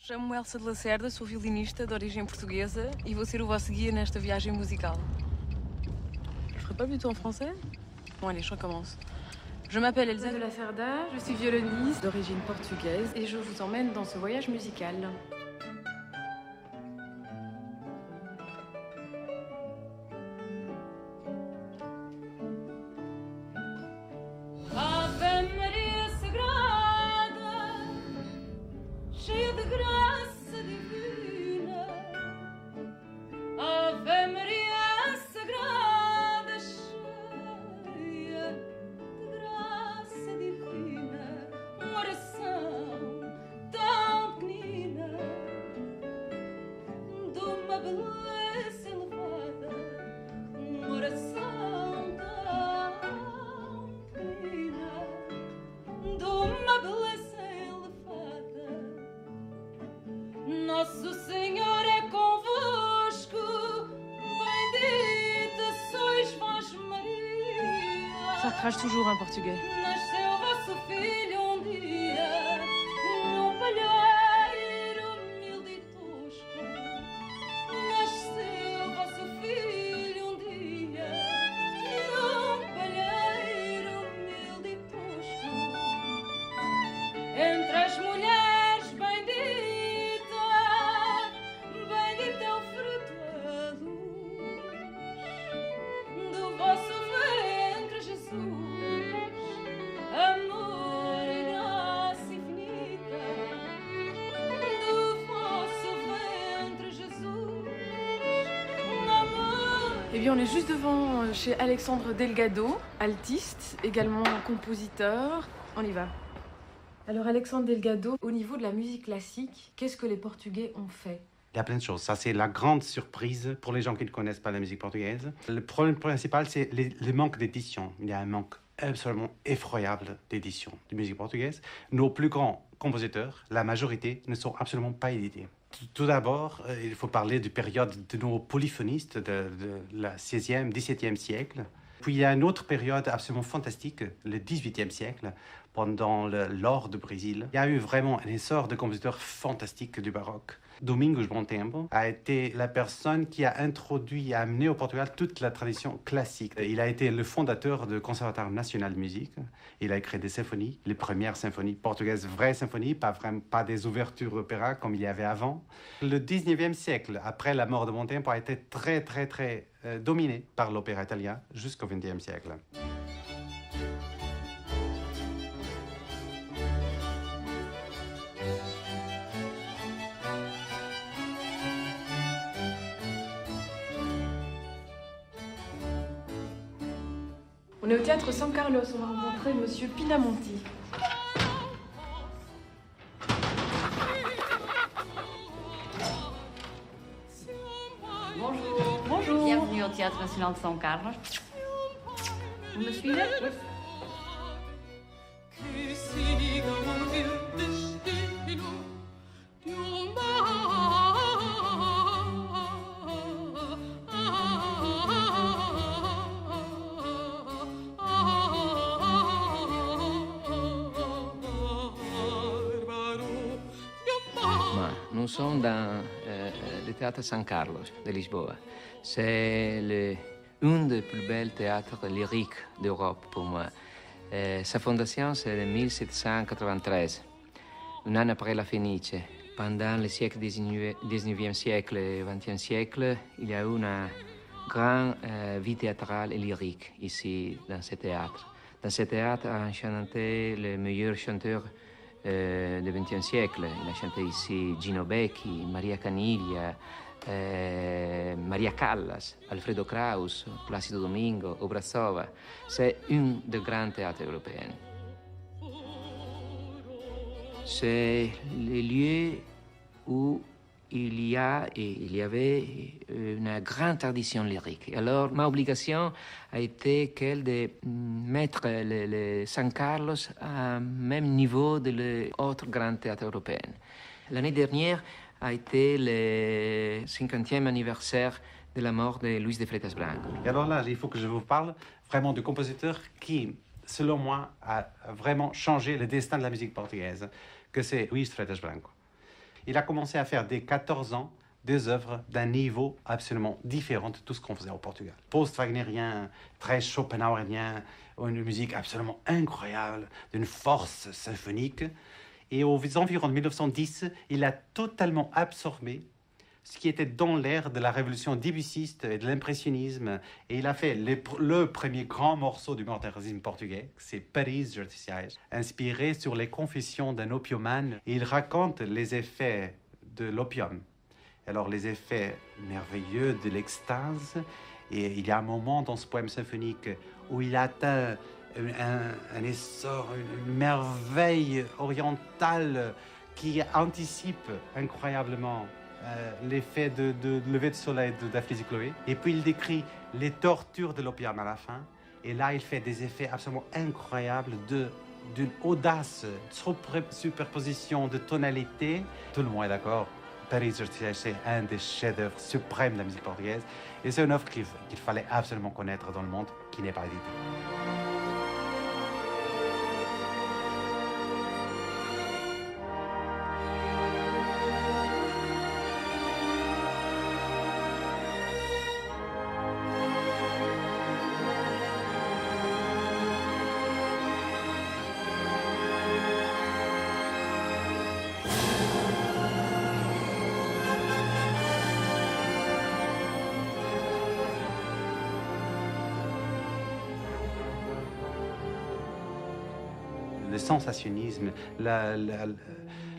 Chamo-me Elsa de Lacerda, sou violinista de origem portuguesa e vou ser o vosso guia nesta viagem musical. Je ferai pas plutôt en français? Bon allez, je recommence. Je m'appelle Elsa de Lacerda, je suis violoniste d'origine portugaise et je vous emmène dans ce voyage musical. Ave Maria Sagrada, cheia de graça divina. Ave Maria Sagrada, cheia de graça divina. Uma oração tão pequenina, de uma beleza elevada. Uma oração tão pequenina, de uma beleza elevada. Nosso Senhor é convosco, bendita sois vós, Maria. Ça crache toujours en portugais. Nasceu vosso filho dia, num palheiro humilde e tosco. Nasceu vosso filho dia, num palheiro humilde e tosco. Entre as mulheres bendita, bendito é o fruto da luz do vosso ventre, Jesus. Amor e graça infinita do vosso ventre, Jesus. Amor. Eh bien, on est juste devant chez Alexandre Delgado, altiste, également compositeur. On y va. Alors Alexandre Delgado, au niveau de la musique classique, qu'est-ce que les Portugais ont fait? Il y a plein de choses. Ça, c'est la grande surprise pour les gens qui ne connaissent pas la musique portugaise. Le problème principal, c'est le manque d'édition. Il y a un manque absolument effroyable d'édition de musique portugaise. Nos plus grands compositeurs, la majorité, ne sont absolument pas édités. Tout d'abord, il faut parler de période de nos polyphonistes de la 16e, 17e siècle. Puis il y a une autre période absolument fantastique, le 18e siècle, pendant l'or du Brésil. Il y a eu vraiment un essor de compositeurs fantastiques du baroque. Domingos Bom Tempo a été la personne qui a introduit, a amené au Portugal toute la tradition classique. Il a été le fondateur du Conservatoire national de musique. Il a écrit des symphonies, les premières symphonies portugaises, vraies symphonies, pas des ouvertures opéra comme il y avait avant. Le 19e siècle, après la mort de Bom Tempo, a été très dominé par l'opéra italien jusqu'au 20e siècle. On est au théâtre San Carlos, on va rencontrer Monsieur Pinamonti. Bonjour. Bonjour. Bienvenue au Théâtre National de São Carlos. Vous me suivez? Oui. Nous sommes dans le théâtre San Carlos de Lisboa. C'est un des plus belles théâtres lyriques d'Europe pour moi. Sa fondation, c'est en 1793, un an après la Phénicie. Pendant le siècle 19e siècle et 20e siècle, il y a eu une grande vie théâtrale et lyrique ici, dans ce théâtre. Dans ce théâtre, ont chanté les meilleurs chanteurs du XXe siècle. Il a chanté ici Gino Becchi, Maria Caniglia, Maria Callas, Alfredo Kraus, Placido Domingo, Obrazova. C'est un des grands théâtres européens. C'est le lieu où il y avait une grande tradition lyrique. Alors, ma obligation a été celle de mettre le San Carlos au même niveau de les autres grands théâtres européens. L'année dernière a été le 50e anniversaire de la mort de Luis de Freitas Branco. Et alors là, il faut que je vous parle vraiment du compositeur qui, selon moi, a vraiment changé le destin de la musique portugaise, que c'est Luis de Freitas Branco. il a commencé à faire dès 14 ans des œuvres d'un niveau absolument différent de tout ce qu'on faisait au Portugal. Post-wagnérien, très schopenhauerien, une musique absolument incroyable, d'une force symphonique. Et aux environs de 1910, il a totalement absorbé ce qui était dans l'air de la révolution débussiste et de l'impressionnisme. Et il a fait le premier grand morceau du modernisme portugais, c'est Paris Justiçais, inspiré sur les confessions d'un opiumane. Et il raconte les effets de l'opium. Alors les effets merveilleux de l'extase. Et il y a un moment dans ce poème symphonique où il atteint un essor, une merveille orientale qui anticipe incroyablement l'effet de lever de soleil de Daphnis et Chloé. Et puis il décrit les tortures de l'opium à la fin. Et là, il fait des effets absolument incroyables d'une audace, superposition de tonalité. Tout le monde est d'accord. Paris Justiçais, c'est un des chefs-d'œuvre suprêmes de la musique portugaise. Et c'est une œuvre qu'il fallait absolument connaître dans le monde, qui n'est pas éditée. Le sensationnisme,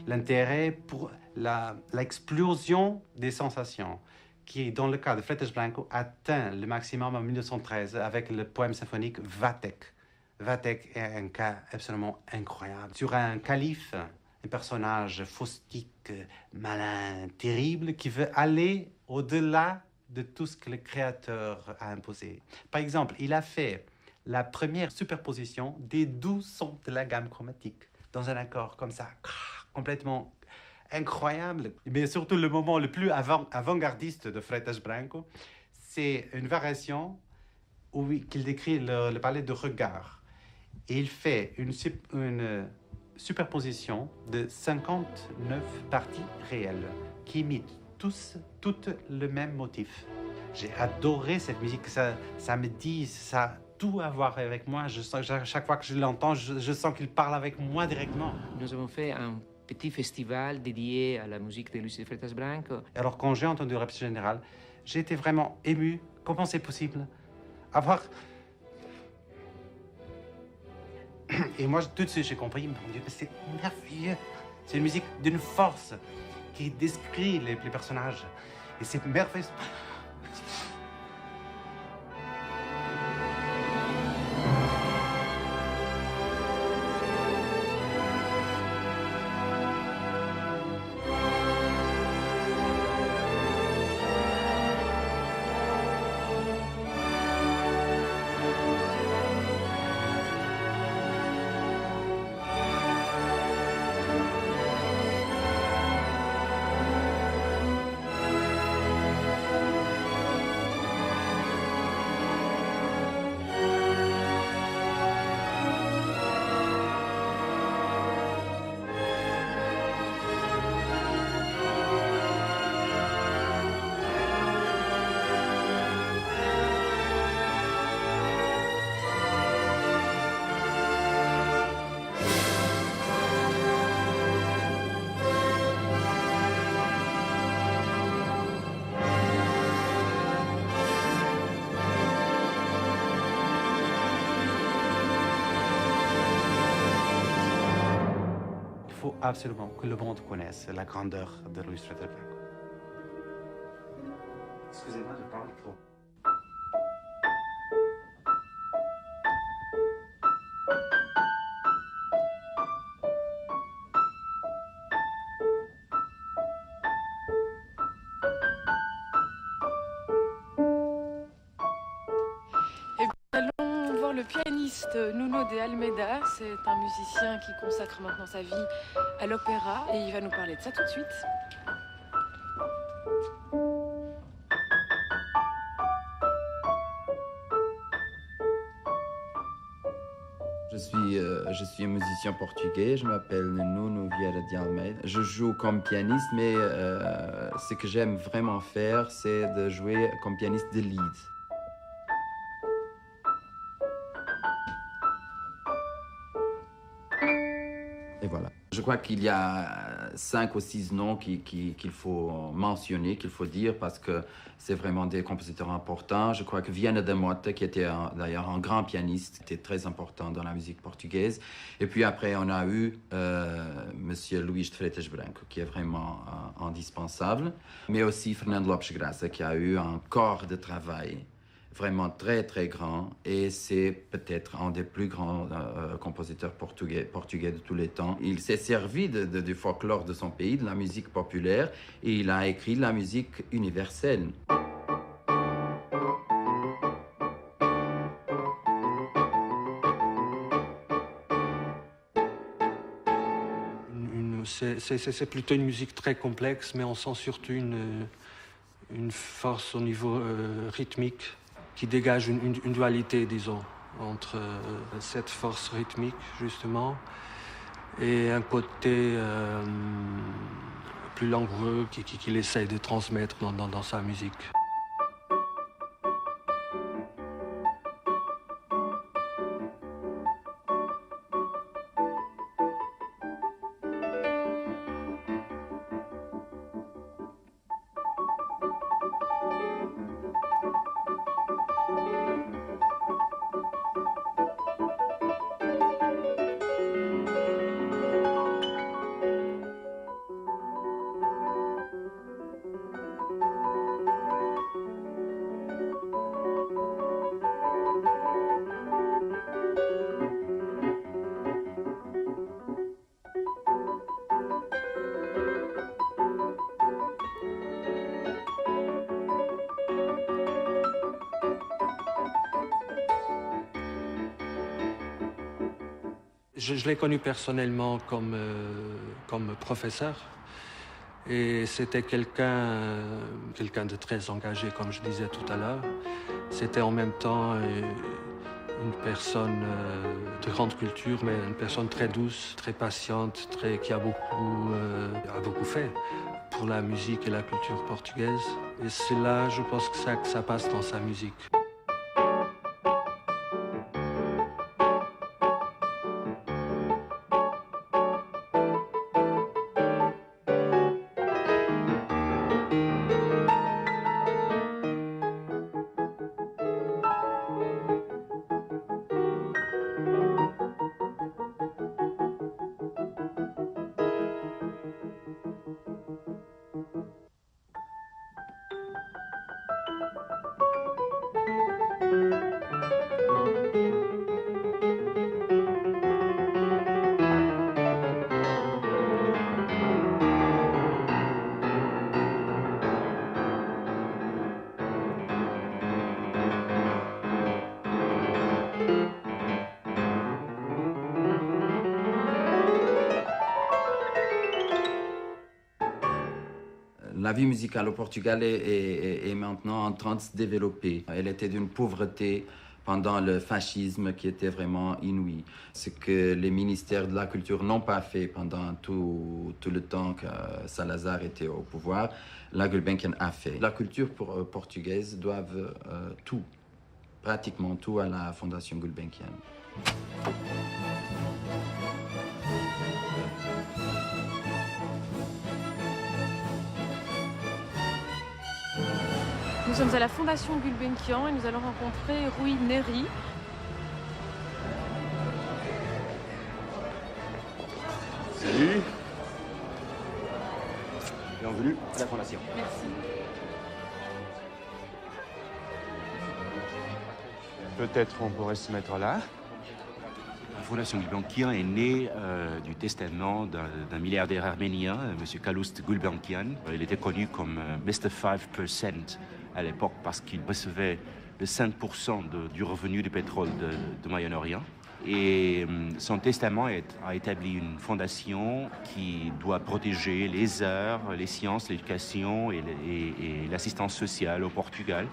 l'intérêt pour l'explosion des sensations, qui, dans le cas de Freitas Branco, atteint le maximum en 1913 avec le poème symphonique Vathek. Vathek est un cas absolument incroyable. Sur un calife, un personnage faustique, malin, terrible, qui veut aller au-delà de tout ce que le créateur a imposé. Par exemple, il a fait la première superposition des 12 sons de la gamme chromatique dans un accord comme ça, complètement incroyable. Mais surtout, le moment le plus avant-gardiste de Freitas Branco, c'est une variation qu'il décrit le palais de regard. Et il fait une superposition de 59 parties réelles qui imitent toutes le même motif. J'ai adoré cette musique, ça me dit, ça a tout à voir avec moi. Chaque fois que je l'entends, je sens qu'il parle avec moi directement. Nous avons fait un petit festival dédié à la musique de Luis de Freitas Branco. Alors quand j'ai entendu la répétition générale, j'ai été vraiment ému. Comment c'est possible avoir... Et moi, tout de suite, j'ai compris, mon Dieu, c'est merveilleux. C'est une musique d'une force qui décrit les personnages. Et c'est merveilleux. Il faut absolument que le monde connaisse la grandeur de Luis Freitas Branco. Excusez-moi, je parle trop. Allons voir le pianiste Nuno de Almeida. C'est un musicien qui consacre maintenant sa vie à l'opéra et il va nous parler de ça tout de suite. Je suis un musicien portugais, je m'appelle Nuno Vieira de Almeida. Je joue comme pianiste, mais ce que j'aime vraiment faire, c'est de jouer comme pianiste de lead. Et voilà. Je crois qu'il y a 5 ou 6 noms qu'il faut mentionner, qu'il faut dire, parce que c'est vraiment des compositeurs importants. Je crois que Viana da Mota, qui était d'ailleurs un grand pianiste, était très important dans la musique portugaise. Et puis après, on a eu Monsieur Luís de Freitas Branco, qui est vraiment indispensable. Mais aussi Fernando Lopes Graça, qui a eu un corps de travail vraiment très, très grand, et c'est peut-être un des plus grands compositeurs portugais de tous les temps. Il s'est servi du folklore de son pays, de la musique populaire, et il a écrit de la musique universelle. C'est plutôt une musique très complexe, mais on sent surtout une force au niveau rythmique, qui dégage une dualité, disons, entre cette force rythmique, justement, et un côté plus langoureux qu'il essaye de transmettre dans sa musique. Je l'ai connu personnellement comme professeur, et c'était quelqu'un de très engagé, comme je disais tout à l'heure. C'était en même temps une personne de grande culture, mais une personne très douce, très patiente, qui a beaucoup fait pour la musique et la culture portugaise. Et c'est là, je pense, que ça passe dans sa musique. La vie musicale au Portugal est maintenant en train de se développer. Elle était d'une pauvreté pendant le fascisme qui était vraiment inouï. Ce que les ministères de la Culture n'ont pas fait pendant tout le temps que Salazar était au pouvoir, la Gulbenkian a fait. La culture portugaise doit tout, pratiquement tout, à la Fondation Gulbenkian. Nous sommes à la Fondation Gulbenkian et nous allons rencontrer Rui Neri. Salut. Bienvenue à la Fondation. Merci. Peut-être on pourrait se mettre là. La Fondation Gulbenkian est née du testament d'un milliardaire arménien, M. Calouste Gulbenkian. Il était connu comme Mr. 5% à l'époque parce qu'il recevait le 5% du revenu du pétrole de Moyen-Orient. Et son testament a établi une fondation qui doit protéger les arts, les sciences, l'éducation et l'assistance sociale au Portugal.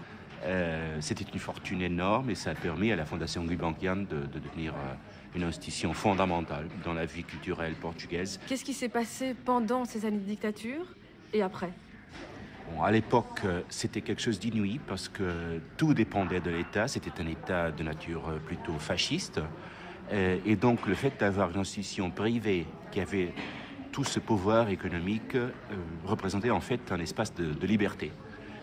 C'était une fortune énorme et ça a permis à la Fondation Gulbenkian de devenir une institution fondamentale dans la vie culturelle portugaise. Qu'est-ce qui s'est passé pendant ces années de dictature et après? Bon, à l'époque, c'était quelque chose d'inouï parce que tout dépendait de l'État. C'était un État de nature plutôt fasciste. Et donc, le fait d'avoir une institution privée qui avait tout ce pouvoir économique représentait en fait un espace de liberté.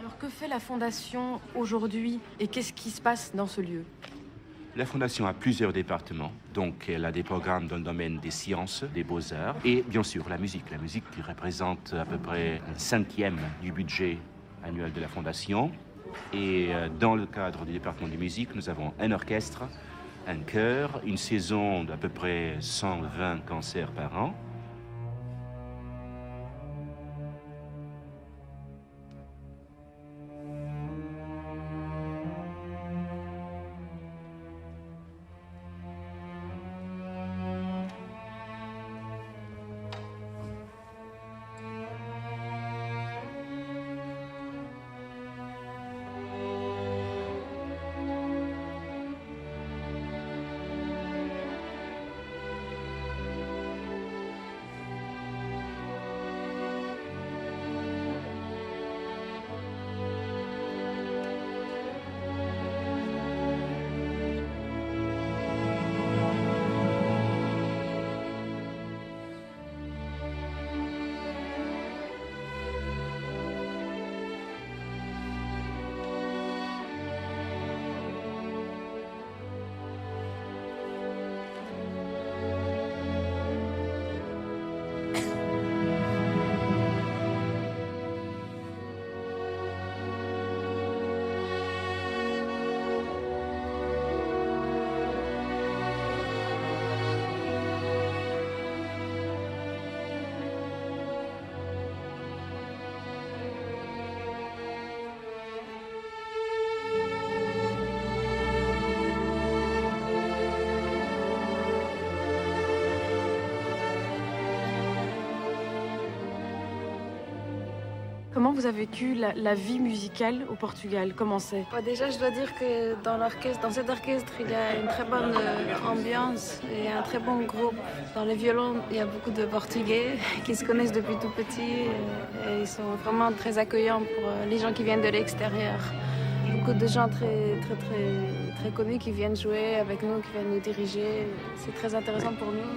Alors, que fait la Fondation aujourd'hui et qu'est-ce qui se passe dans ce lieu? La Fondation a plusieurs départements, donc elle a des programmes dans le domaine des sciences, des beaux-arts et bien sûr la musique qui représente à peu près un cinquième du budget annuel de la Fondation. Et dans le cadre du département de musique, nous avons un orchestre, un chœur, une saison d'à peu près 120 concerts par an. Comment vous avez vécu la vie musicale au Portugal? Comment c'est? Déjà, je dois dire que dans cet orchestre, il y a une très bonne ambiance et un très bon groupe. Dans les violons, il y a beaucoup de Portugais qui se connaissent depuis tout petit et ils sont vraiment très accueillants pour les gens qui viennent de l'extérieur. Beaucoup de gens très connus qui viennent jouer avec nous, qui viennent nous diriger. C'est très intéressant pour nous.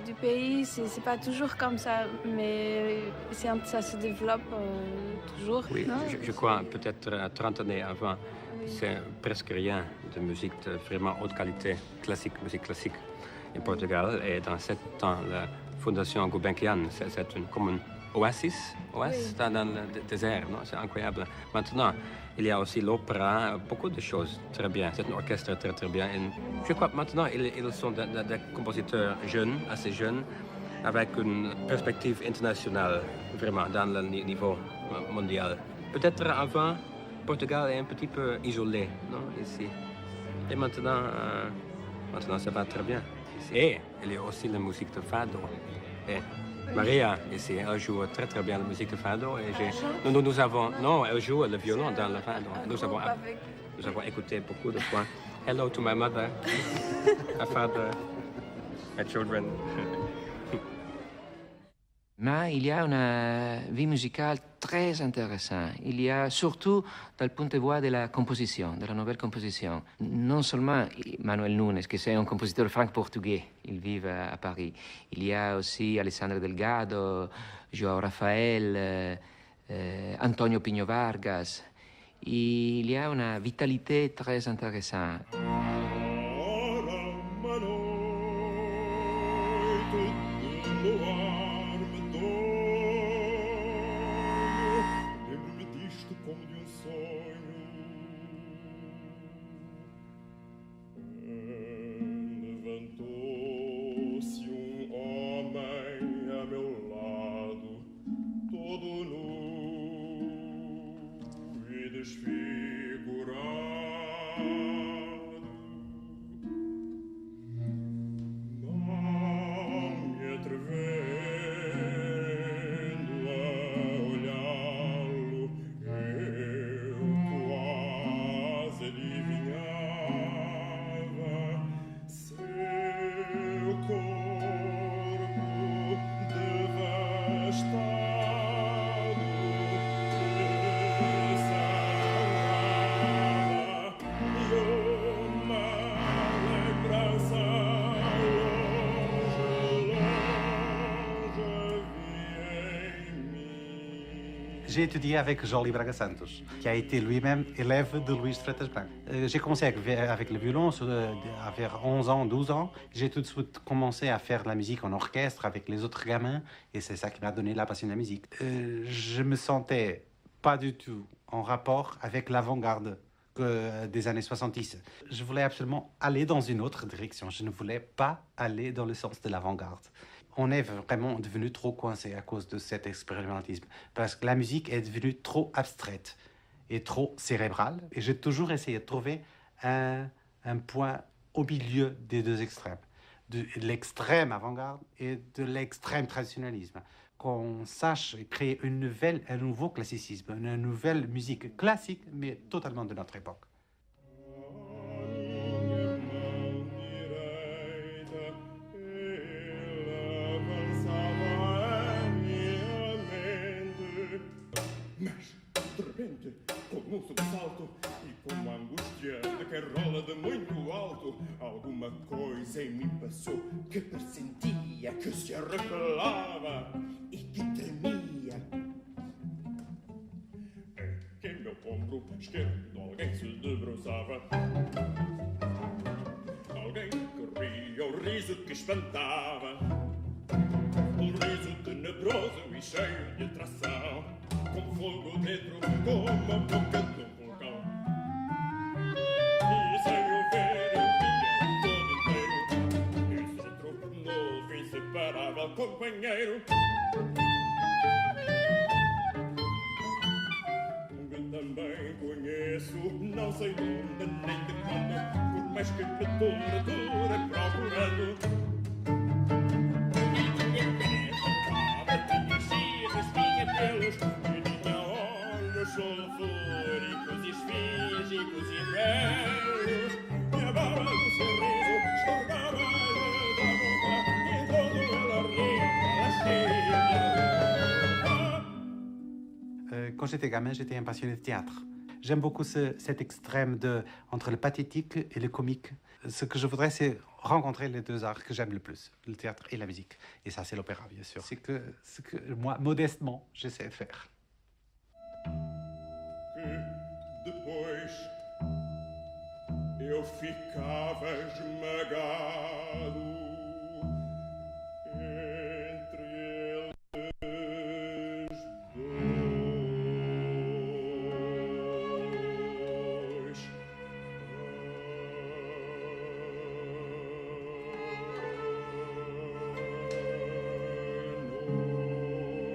Du pays, c'est pas toujours comme ça, mais ça se développe toujours. Oui, je crois peut-être 30 années avant, c'est presque rien de musique de vraiment haute qualité, musique classique en Portugal. Et dans ce temps, la Fondation Gulbenkian, c'est comme un oasis dans le désert, non? C'est incroyable. Maintenant, il y a aussi l'opéra, beaucoup de choses très bien. C'est un orchestre très bien. Et je crois que maintenant, ils sont des compositeurs jeunes, assez jeunes, avec une perspective internationale, vraiment, dans le niveau mondial. Peut-être avant, Portugal est un petit peu isolé, non, ici. Et maintenant, maintenant, ça va très bien. Et il y a aussi la musique de fado. Et Maria, ici, elle joue très très bien la musique de fado. Et nous avons... Non, elle joue le violon dans le fado. Nous avons écouté beaucoup de fois. Hello to my mother, my father, my children. Mais il y a une vie musicale très intéressante. Il y a surtout, dans le point de vue de la composition, de la nouvelle composition, non seulement Manuel Nunes, qui est un compositeur franco-portugais, il vit à Paris. Il y a aussi Alessandro Delgado, João Rafael, Antonio Pinho Vargas. Il y a une vitalité très intéressante. J'ai étudié avec Jolie Braga Santos, qui a été lui-même élève de Luís de Freitas Branco. J'ai commencé avec le violon vers 11 ans, 12 ans. J'ai tout de suite commencé à faire de la musique en orchestre avec les autres gamins et c'est ça qui m'a donné la passion de la musique. Je me sentais pas du tout en rapport avec l'avant-garde des années 70. Je voulais absolument aller dans une autre direction. Je ne voulais pas aller dans le sens de l'avant-garde. On est vraiment devenu trop coincé à cause de cet expérimentisme, parce que la musique est devenue trop abstraite et trop cérébrale. Et j'ai toujours essayé de trouver un point au milieu des deux extrêmes, de l'extrême avant-garde et de l'extrême traditionnalisme. Qu'on sache créer un nouveau classicisme, une nouvelle musique classique, mais totalement de notre époque. Com sobressalto e com uma angústia de quem rola de muito alto, alguma coisa em mim passou que pressentia que se arregalava e que tremia. É que em meu ombro esquerdo alguém se debruçava, alguém que ria o riso que espantava, um riso tenebroso e cheio de atração, com fogo dentro, como a boca de um vulcão. E sem o ver eu via todo inteiro esse outro novo, inseparável companheiro, que também conheço, não sei de onde nem de quando, por mais que procure procurando. Sulfúricos, esfígicos e belos, e a barba do sorriso escorregava-lhe da boca, e todo ela ria, ela cheia. Quand j'étais gamin, j'étais un passionné de théâtre. J'aime beaucoup cet extrême entre le pathétique et le comique. Ce que je voudrais, c'est rencontrer les deux arts que j'aime le plus, le théâtre et la musique. Et ça, c'est l'opéra, bien sûr. C'est ce que moi, modestement, j'essaie de faire. Depois eu ficava esmagado entre eles dois. A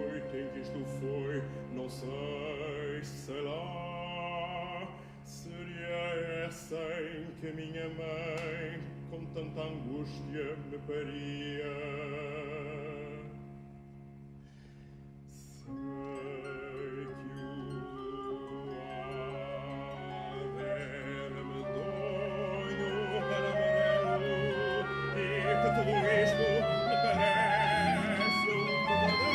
noite em que isto foi, não sei, sei lá. Seria essa em que minha mãe com tanta angústia me paria. Sei que o haver medonho para amarelo e que tudo isto me parece verdade.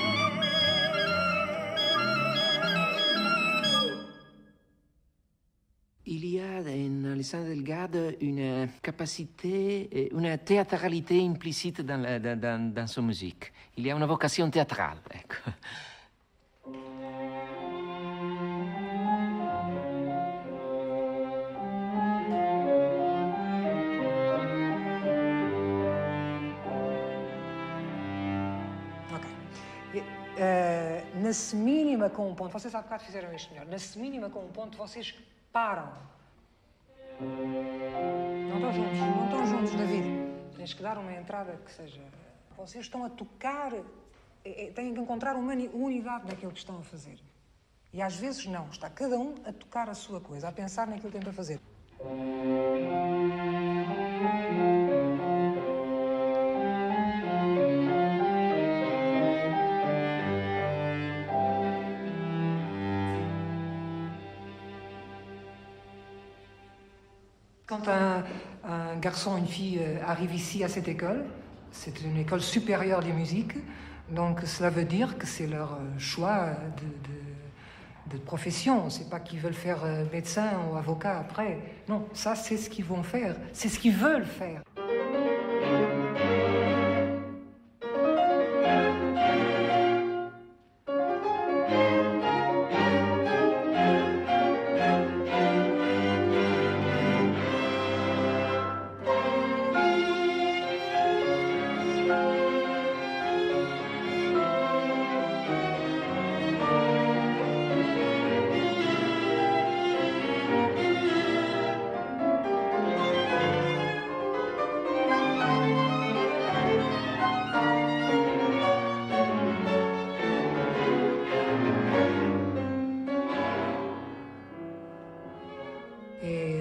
Il y a in Alessandro Delgado une capacité, une théâtralité implicite dans sa musique. Il y a une vocation théâtrale, ecco. Na semínima com um ponto, vocês há bocado fizeram isto melhor, na semínima com um ponto vocês param. Não estão juntos, David. Tens que dar uma entrada que seja... Vocês estão a tocar, têm que encontrar uma unidade naquilo que estão a fazer. E às vezes não, está cada um a tocar a sua coisa, a pensar naquilo que tem para fazer. Quand un garçon ou une fille arrive ici à cette école, c'est une école supérieure de musique, donc cela veut dire que c'est leur choix de profession. C'est pas qu'ils veulent faire médecin ou avocat après. Non, ça c'est ce qu'ils vont faire, c'est ce qu'ils veulent faire.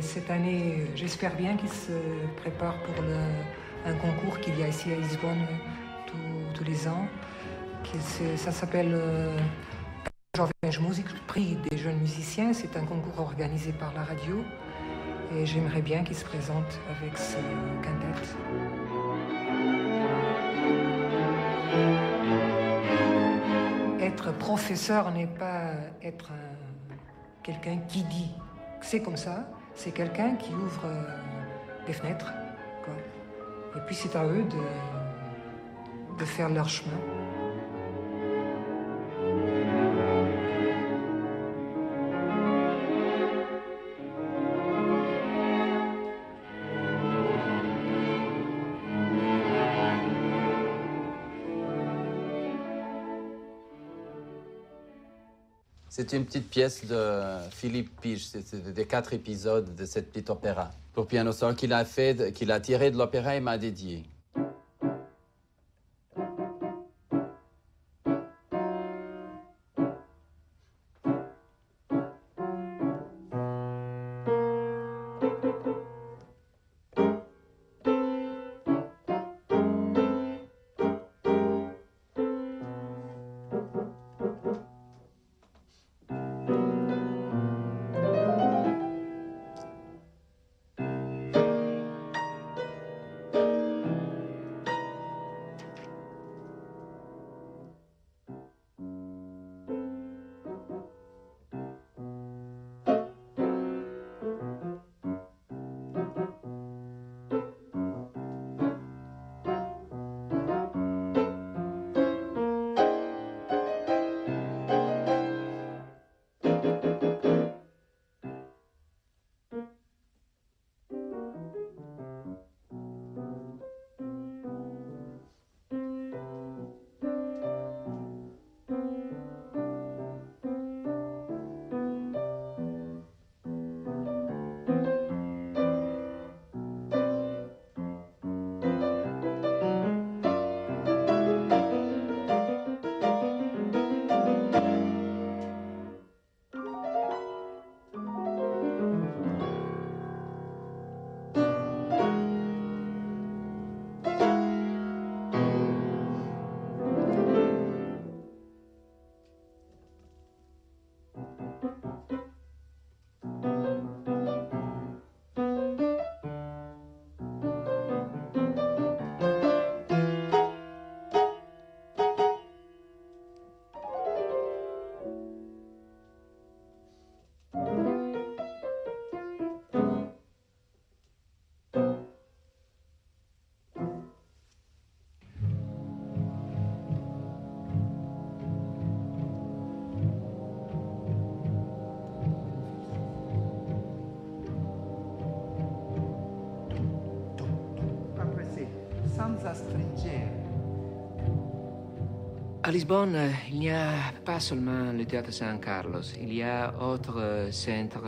Cette année, j'espère bien qu'ils se préparent pour un concours qu'il y a ici à Lisbonne tous les ans. Ça s'appelle Jovens Músicos, prix des jeunes musiciens. C'est un concours organisé par la radio. Et j'aimerais bien qu'ils se présentent avec ce quintet. Être professeur n'est pas être quelqu'un qui dit. C'est comme ça. C'est quelqu'un qui ouvre des fenêtres, quoi. Et puis c'est à eux de faire leur chemin. C'est une petite pièce de Philippe Pige, c'est des 4 épisodes de cette petite opéra pour piano seul qu'il a tiré de l'opéra et m'a dédié. senza stringere. À Lisbonne, il n'y a pas seulement le théâtre San Carlos, il y a d'autres centres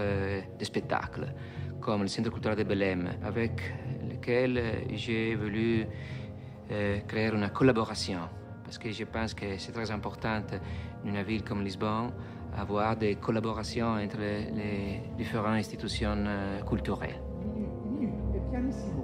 de spectacle, comme le Centre culturel de Belém, avec lequel j'ai voulu créer une collaboration. Parce que je pense que c'est très important, dans une ville comme Lisbonne, avoir des collaborations entre les différentes institutions culturelles. È pianissimo.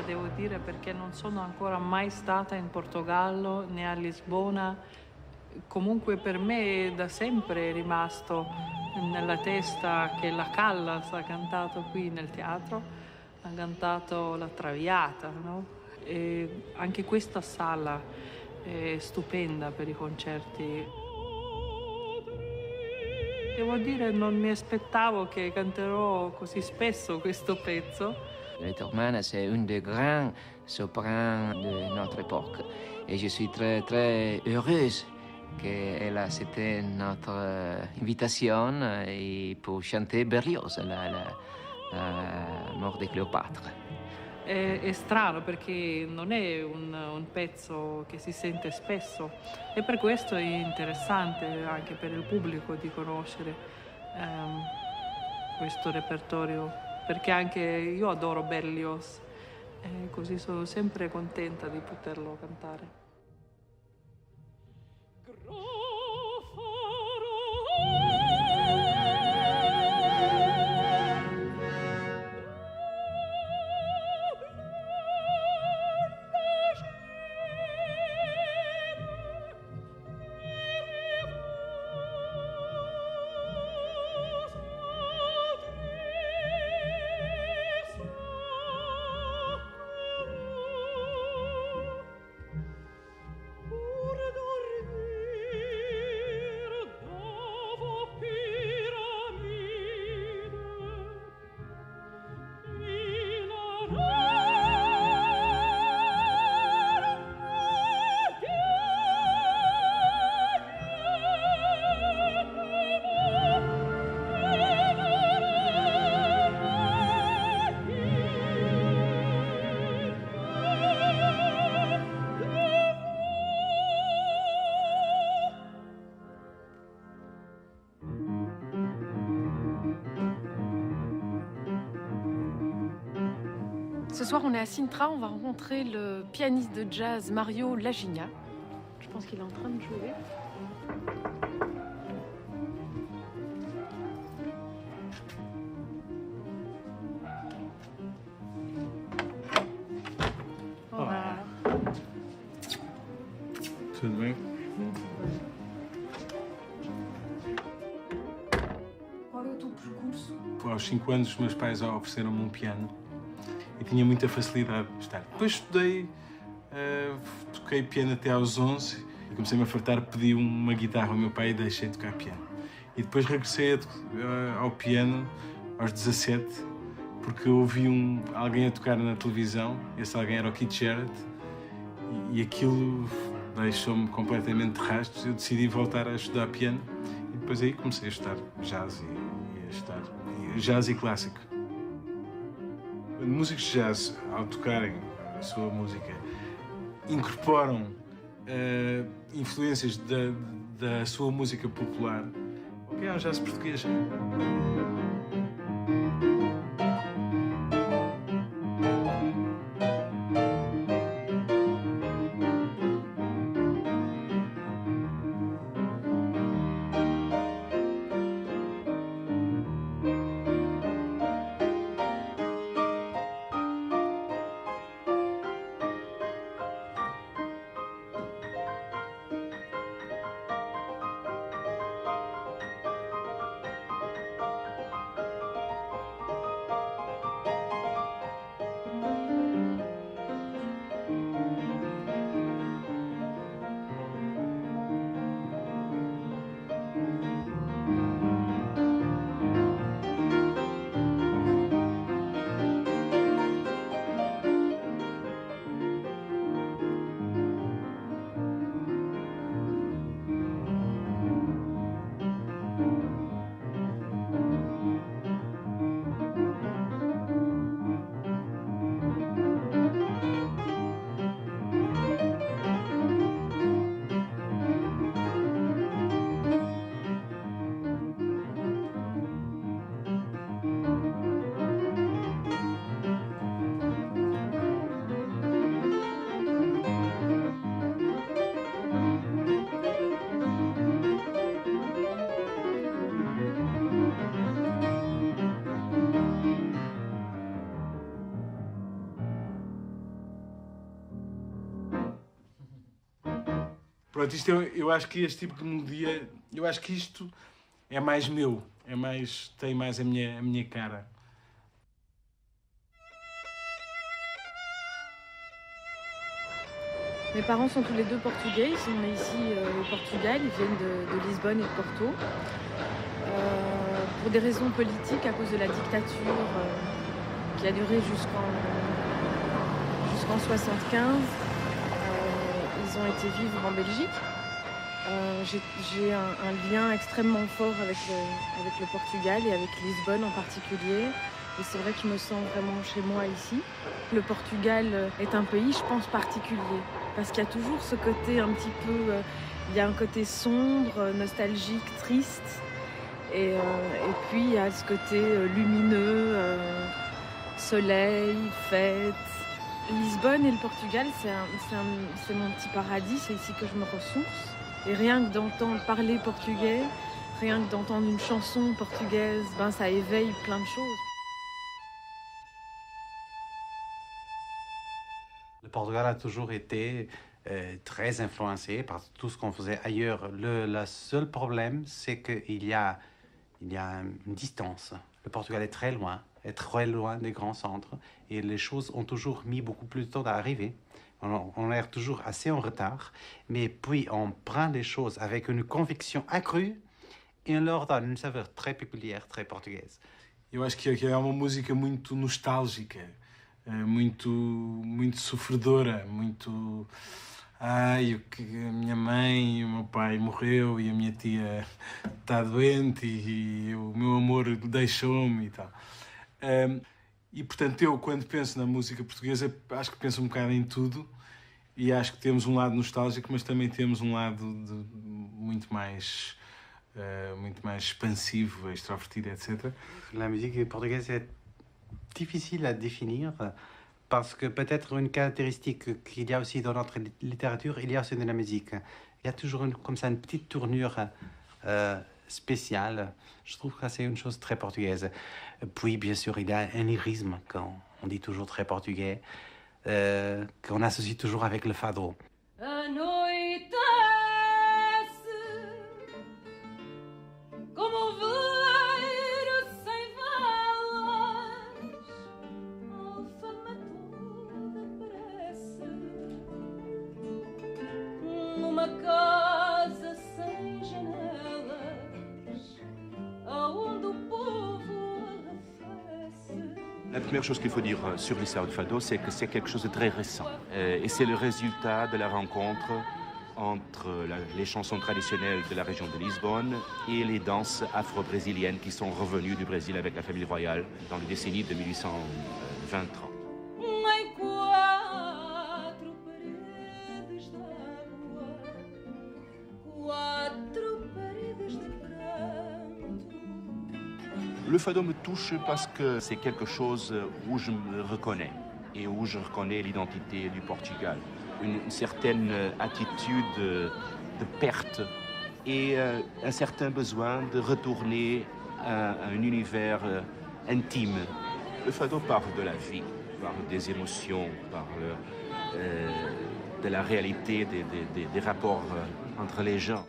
Devo dire, perché non sono ancora mai stata in Portogallo né a Lisbona. Comunque per me da sempre è rimasto nella testa che la Callas ha cantato qui nel teatro, ha cantato La Traviata, no? E anche questa sala è stupenda per i concerti. Devo dire, non mi aspettavo che canterò così spesso questo pezzo. Letterman, c'est une des grands sopranos de notre époque. Et je suis très, très heureuse qu'elle a accepté notre invitation pour chanter Berlioz, la mort di Cleopatra. È strano perché non è un pezzo che si sente spesso e per questo è interessante anche per il pubblico di conoscere questo repertorio. Perché anche io adoro Berlioz e così sono sempre contenta di poterlo cantare. Ce soir, on est à Sintra, on va rencontrer le pianiste de jazz Mario Lagigna. Je pense qu'il est en train de jouer. Olá. Tudo bem? Qual é o teu percurso? Aos 5 anos, os meus pais ofereceram-me um piano e tinha muita facilidade de estar. Depois estudei, toquei piano até aos 11 e comecei-me a fartar, pedi uma guitarra ao meu pai e deixei de tocar piano. E depois regressei ao piano aos 17, porque eu ouvi alguém a tocar na televisão, esse alguém era o Keith Jarrett, e aquilo deixou-me completamente de rastros. Eu decidi voltar a estudar piano e depois aí comecei a estudar jazz e a estudar jazz e clássico. Músicos de jazz, ao tocarem a sua música, incorporam influências da sua música popular, o que é um jazz português. Pronto, eu acho que este tipo de melodia, eu acho que isto é mais meu, tem mais a minha cara. Mes parents sont tous les deux portugais, ils sont nés ici au Portugal, ils viennent de Lisbonne et de Porto. Pour des raisons politiques, à cause de la dictature qui a duré jusqu'en 1975, ils ont été vivre en Belgique. J'ai un lien extrêmement fort avec le Portugal et avec Lisbonne en particulier. Et c'est vrai que je me sens vraiment chez moi ici. Le Portugal est un pays, je pense, particulier. Parce qu'il y a toujours ce côté un petit peu... il y a un côté sombre, nostalgique, triste. Et puis il y a ce côté lumineux, soleil, fête. Lisbonne et le Portugal, c'est mon petit paradis, c'est ici que je me ressource. Et rien que d'entendre parler portugais, rien que d'entendre une chanson portugaise, ça éveille plein de choses. Le Portugal a toujours été très influencé par tout ce qu'on faisait ailleurs. Le seul problème, c'est qu'il y a une distance. Le Portugal est très loin des grands centres et les choses ont toujours mis beaucoup plus de temps à arriver. On a l'air toujours assez en retard, mais puis on prend les choses avec une conviction accrue e on leur donne une saveur très peculière, très portugaise. Eu acho que é uma música muito nostálgica, muito sofredora, muito... Ai, a minha mãe e o meu pai morreu e a minha tia está doente e o meu amor deixou-me e tal. E, portanto, eu, quando penso na música portuguesa, acho que penso um bocado em tudo e acho que temos um lado nostálgico, mas também temos um lado muito mais expansivo, extrovertido, etc. La musique portugaise est difficile à définir parce que peut-être une caractéristique qu'il y a aussi dans notre littérature, il y a aussi dans la musique. Il y a toujours comme ça une petite tournure spéciale. Je trouve que c'est une chose très portugaise. Puis, bien sûr, il y a un lyrisme, quand on dit toujours très portugais, qu'on associe toujours avec le fado. La première chose qu'il faut dire sur l'histoire du fado, c'est que c'est quelque chose de très récent. Et c'est le résultat de la rencontre entre les chansons traditionnelles de la région de Lisbonne et les danses afro-brésiliennes qui sont revenues du Brésil avec la famille royale dans les décennies de 1820-30. Le fado me touche parce que c'est quelque chose où je me reconnais et où je reconnais l'identité du Portugal. Une certaine attitude de perte et un certain besoin de retourner à un univers intime. Le fado parle de la vie, parle des émotions, parle de la réalité des rapports entre les gens.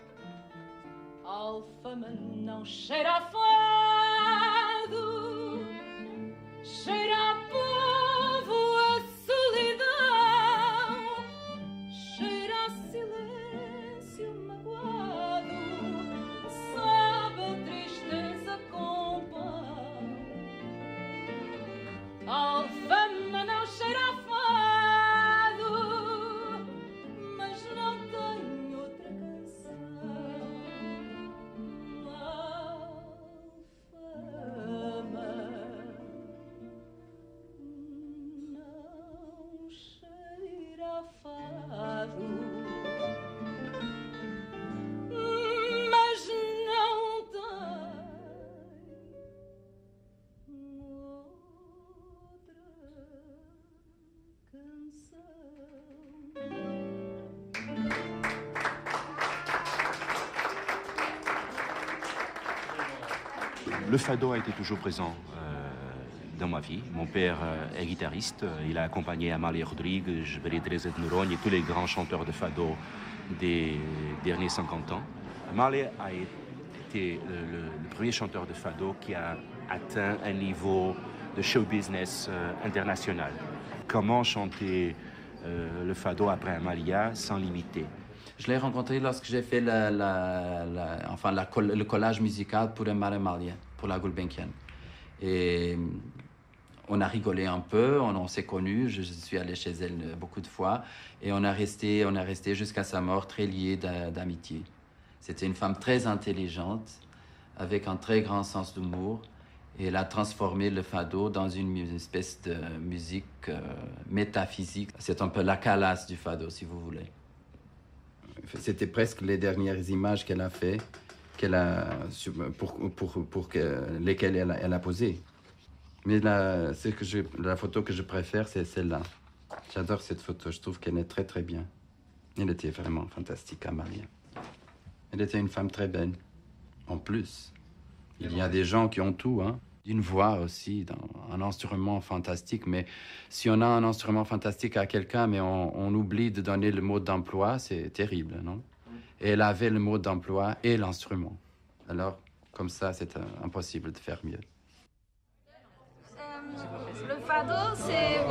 Alfama não cheira a fado, cheira a povo, a solidão, cheira a silêncio magoado, sabe a tristeza com pão. Alfama não cheira a fado, mas não tem outra canção. Le fado a été toujours présent dans ma vie. Mon père est guitariste. Il a accompagné Amália Rodrigues, Maria Teresa de Noronha et tous les grands chanteurs de fado des derniers 50 ans. Marley a été le premier chanteur de fado qui a atteint un niveau de show business international. Comment chanter le fado après Amalia sans limiter? Je l'ai rencontré lorsque j'ai fait le collage musical pour Amalia, pour la Gulbenkian. Et on a rigolé un peu, on s'est connus, je suis allé chez elle beaucoup de fois, et on a resté jusqu'à sa mort très liés d'amitié. C'était une femme très intelligente, avec un très grand sens d'humour, et elle a transformé le fado dans une espèce de musique métaphysique. C'est un peu la Calas du fado, si vous voulez. C'était presque les dernières images qu'elle a fait, lesquelles elle a posées. Mais la photo que je préfère, c'est celle-là. J'adore cette photo, je trouve qu'elle est très très bien. Elle était vraiment fantastique, Amalia. Elle était une femme très belle. En plus, il y a des gens qui ont tout, hein. Une voix aussi, un instrument fantastique. Mais si on a un instrument fantastique à quelqu'un, mais on oublie de donner le mot d'emploi, c'est terrible, non? Et elle avait le mot d'emploi et l'instrument. Alors, comme ça, c'est impossible de faire mieux. Le fado, c'est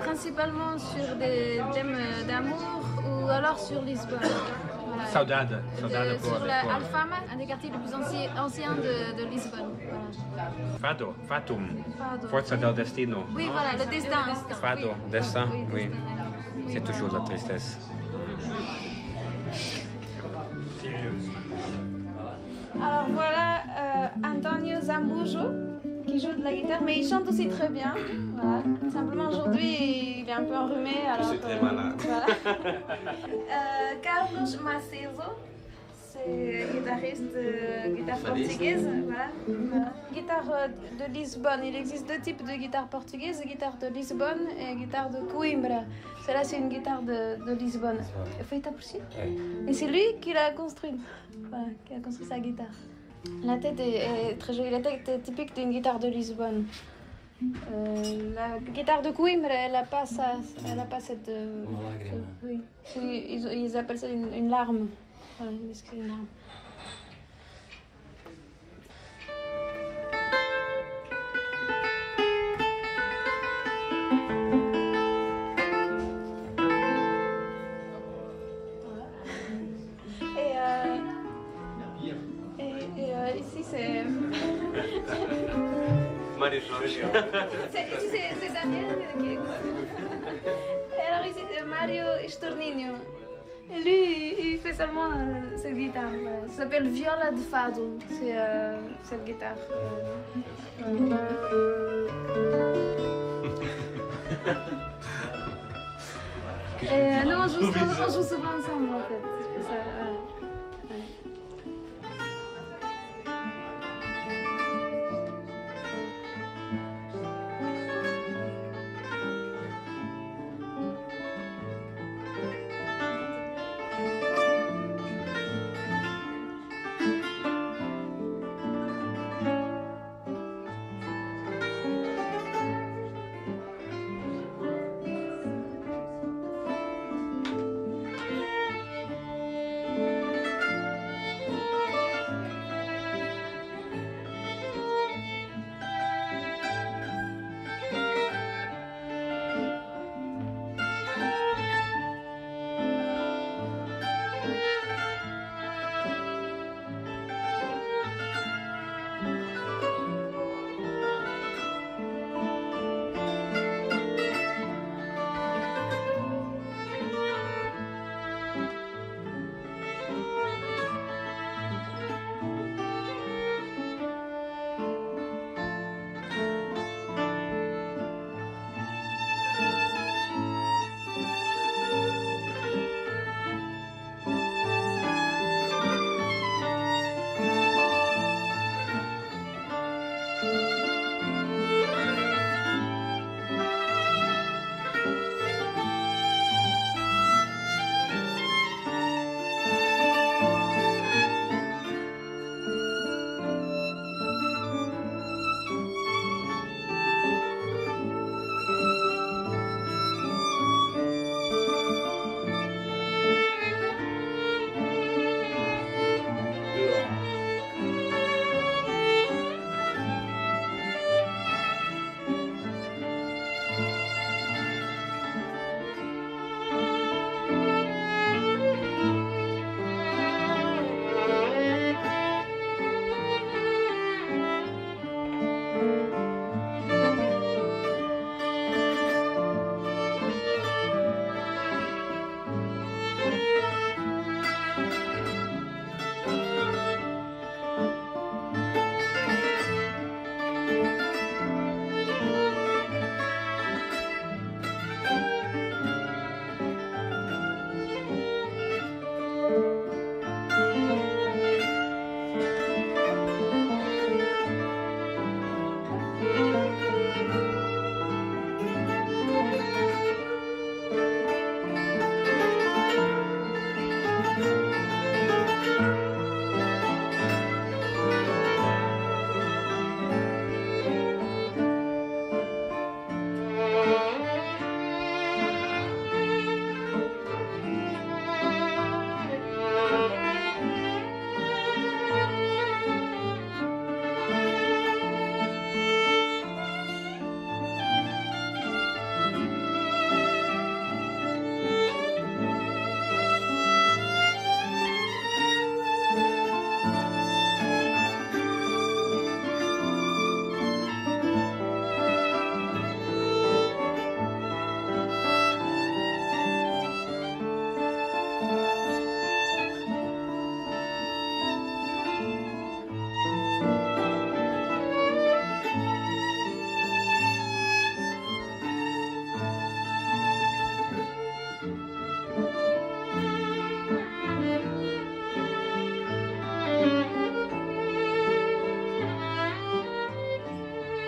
principalement sur des thèmes d'amour ou alors sur Lisbonne. Voilà. Saudade Sur la Alfama, un des quartiers les plus anciens de Lisbonne. Voilà. Fado, fatum, Fado. forza del destino. Oui, voilà, le destin. Fado, Oui. destin, Oui, oui. destin. C'est toujours de la tristesse. Alors voilà Antonio Zambujo qui joue de la guitare, mais il chante aussi très bien. Voilà. Simplement aujourd'hui, il est un peu enrhumé. Alors, Je suis très malade. Voilà. Carlos Macedo, c'est guitariste, guitare portugaise. Voilà. Voilà. Guitare de Lisbonne. Il existe deux types de guitare portugaise, guitare de Lisbonne et guitare de Coimbra. Celle-là, c'est une guitare de Lisbonne. Feita por si. Et c'est lui qui l'a construite. Voilà, qui a construit sa guitare. La tête est très jolie. La tête est typique d'une guitare de Lisbonne. La guitare de Coimbra, elle n'a pas cette. Oui. Ils appellent ça une larme. Voilà, ils disent que c'est une larme. Ici, c'est. Marie-Georges. C'est Daniel qui. Et alors ici, c'est Mario Estorninho. Et lui, il fait seulement cette guitare. Ça s'appelle Viola de Fado. C'est cette guitare. Et nous, on joue souvent ensemble en fait. C'est pour ça, voilà.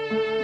Thank you.